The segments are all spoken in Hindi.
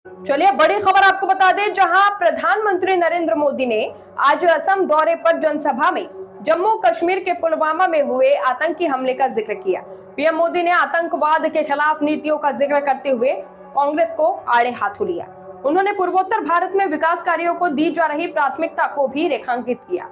चलिए बड़ी खबर आपको बता दें, जहां प्रधानमंत्री नरेंद्र मोदी ने आज असम दौरे पर जनसभा में जम्मू कश्मीर के पुलवामा में हुए आतंकी हमले का जिक्र किया। पीएम मोदी ने आतंकवाद के खिलाफ नीतियों का जिक्र करते हुए कांग्रेस को आड़े हाथों लिया। उन्होंने पूर्वोत्तर भारत में विकास कार्यों को दी जा रही प्राथमिकता को भी रेखांकित किया।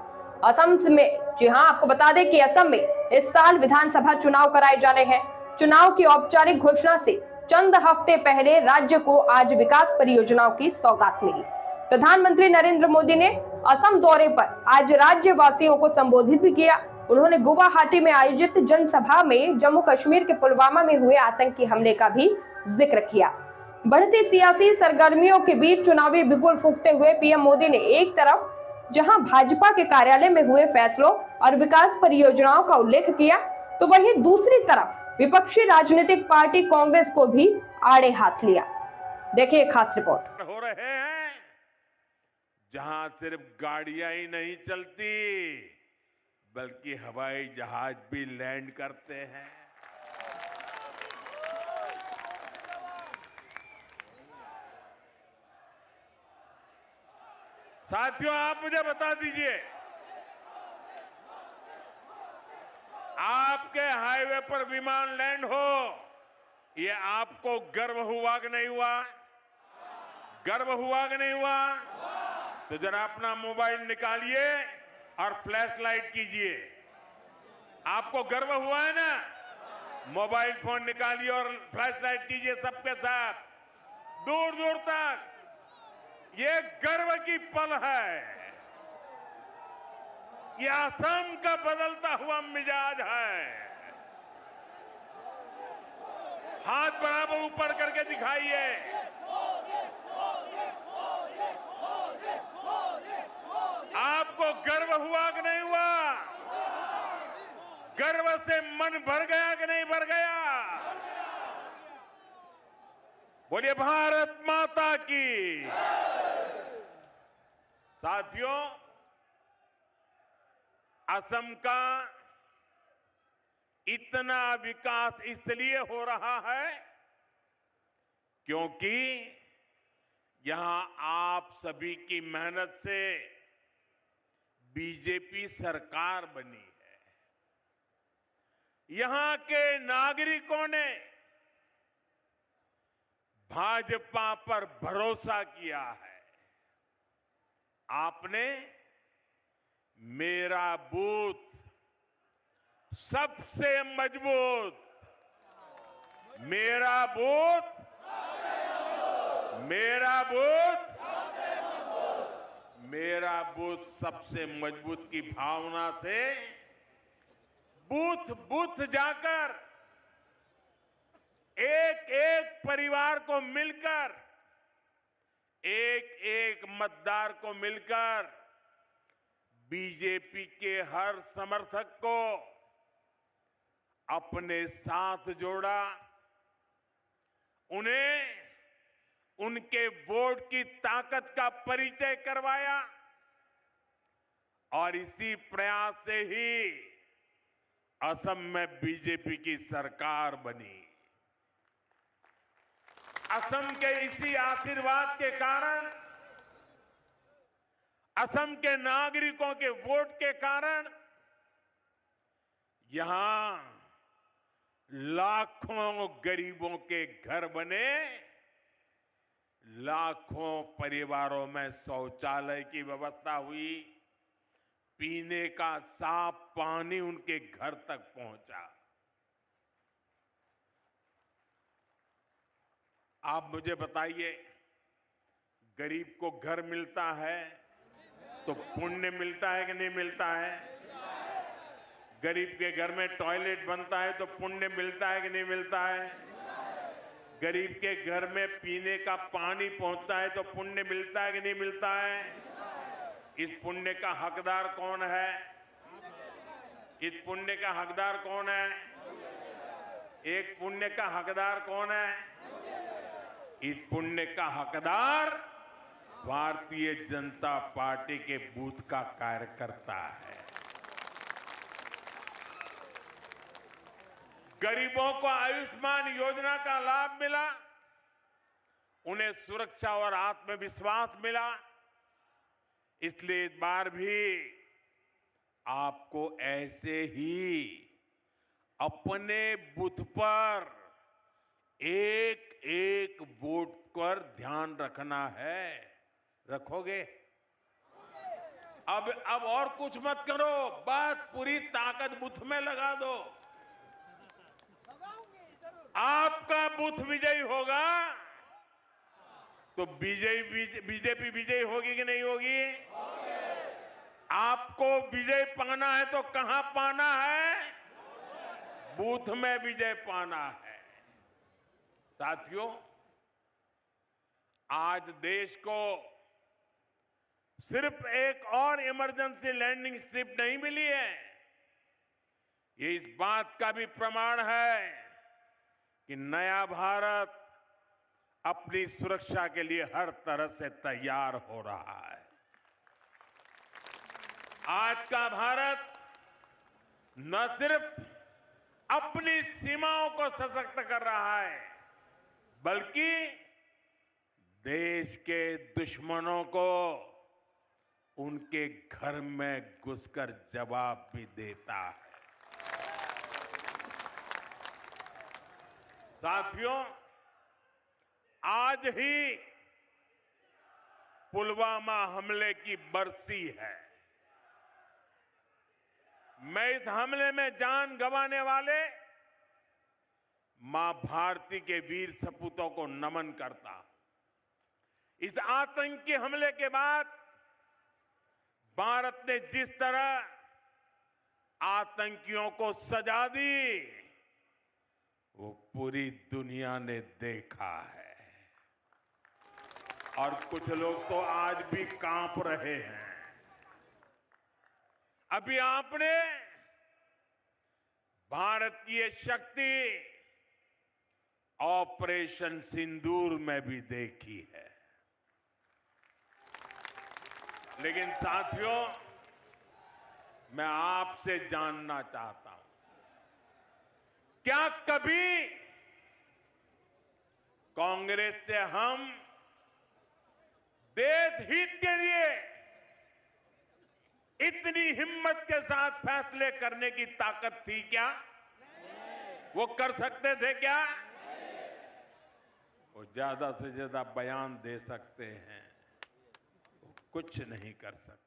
असम में, जी हां, आपको बता दें कि असम में इस साल विधानसभा चुनाव कराए जाने हैं। चुनाव की औपचारिक घोषणा से चंद हफ्ते पहले राज्य को आज विकास परियोजनाओं की सौगात मिली। प्रधानमंत्री नरेंद्र मोदी ने असम दौरे पर आज राज्यवासियों को संबोधित भी किया। उन्होंने गुवाहाटी में आयोजित जनसभा में जम्मू कश्मीर के पुलवामा में हुए आतंकी हमले का भी जिक्र किया। बढ़ती सियासी सरगर्मियों के बीच चुनावी बिगुल फूंकते हुए पीएम मोदी ने एक तरफ जहां भाजपा के कार्यालय में हुए फैसलों और विकास परियोजनाओं का उल्लेख किया, तो वहीं दूसरी तरफ विपक्षी राजनीतिक पार्टी कांग्रेस को भी आड़े हाथ लिया। देखिए खास रिपोर्ट। हो रहे हैं जहां सिर्फ गाड़ियां ही नहीं चलती बल्कि हवाई जहाज भी लैंड करते हैं। साथियों, आप मुझे बता दीजिए, आपके हाईवे पर विमान लैंड हो, ये आपको गर्व हुआ कि नहीं हुआ? गर्व हुआ कि नहीं हुआ? तो जरा अपना मोबाइल निकालिए और फ्लैश लाइट कीजिए। आपको गर्व हुआ है ना? मोबाइल फोन निकालिए और फ्लैश लाइट कीजिए सबके साथ, दूर दूर तक। ये गर्व की पल है। ये असम का बदलता हुआ मिजाज है। हाथ बराबर ऊपर करके दिखाइए। आपको गर्व हुआ कि नहीं हुआ? गर्व से मन भर गया कि नहीं भर गया? बोलिए भारत माता की। साथियों, असम का इतना विकास इसलिए हो रहा है क्योंकि यहां आप सभी की मेहनत से बीजेपी सरकार बनी है। यहां के नागरिकों ने भाजपा पर भरोसा किया है। आपने मेरा बूथ सबसे मजबूत, मेरा बूथ, मेरा बूथ, मेरा बूथ सबसे मजबूत की भावना से बूथ बूथ जाकर एक एक परिवार को मिलकर, एक एक मतदार को मिलकर बीजेपी के हर समर्थक को अपने साथ जोड़ा, उन्हें उनके वोट की ताकत का परिचय करवाया और इसी प्रयास से ही असम में बीजेपी की सरकार बनी। असम के इसी आशीर्वाद के कारण, असम के नागरिकों के वोट के कारण यहां लाखों गरीबों के घर बने, लाखों परिवारों में शौचालय की व्यवस्था हुई, पीने का साफ पानी उनके घर तक पहुंचा। आप मुझे बताइए, गरीब को घर मिलता है तो पुण्य मिलता है कि नहीं मिलता है? गरीब के घर में टॉयलेट बनता है तो पुण्य मिलता है कि नहीं मिलता है? गरीब के घर में पीने का पानी पहुंचता है तो पुण्य मिलता है कि नहीं मिलता है? इस पुण्य का हकदार कौन है? इस पुण्य का हकदार कौन है? एक पुण्य का हकदार कौन है? इस पुण्य का हकदार भारतीय जनता पार्टी के बूथ का कार्यकर्ता है। गरीबों को आयुष्मान योजना का लाभ मिला, उन्हें सुरक्षा और आत्मविश्वास मिला। इसलिए इस बार भी आपको ऐसे ही अपने बूथ पर एक एक वोट पर ध्यान रखना है। रखोगे? अब और कुछ मत करो, बस पूरी ताकत बूथ में लगा दो। आपका बूथ विजयी होगा तो बीजेपी विजयी होगी कि नहीं होगी? आपको विजय पाना है तो कहां पाना है? बूथ में विजय पाना है। साथियों, आज देश को सिर्फ एक और इमरजेंसी लैंडिंग स्ट्रिप नहीं मिली है, ये इस बात का भी प्रमाण है कि नया भारत अपनी सुरक्षा के लिए हर तरह से तैयार हो रहा है। आज का भारत न सिर्फ अपनी सीमाओं को सशक्त कर रहा है, बल्कि देश के दुश्मनों को उनके घर में घुसकर जवाब भी देता है। साथियों, आज ही पुलवामा हमले की बरसी है। मैं इस हमले में जान गंवाने वाले मां भारती के वीर सपूतों को नमन करता हूं। इस आतंकी हमले के बाद भारत ने जिस तरह आतंकियों को सजा दी, वो पूरी दुनिया ने देखा है। और कुछ लोग तो आज भी कांप रहे हैं। अभी आपने भारत की ये शक्ति ऑपरेशन सिंदूर में भी देखी है। लेकिन साथियों, मैं आपसे जानना चाहता हूं, क्या कभी कांग्रेस से हम देश हित के लिए इतनी हिम्मत के साथ फैसले करने की ताकत थी क्या? वो कर सकते थे क्या? वो ज्यादा से ज्यादा बयान दे सकते हैं, वो कुछ नहीं कर सकते।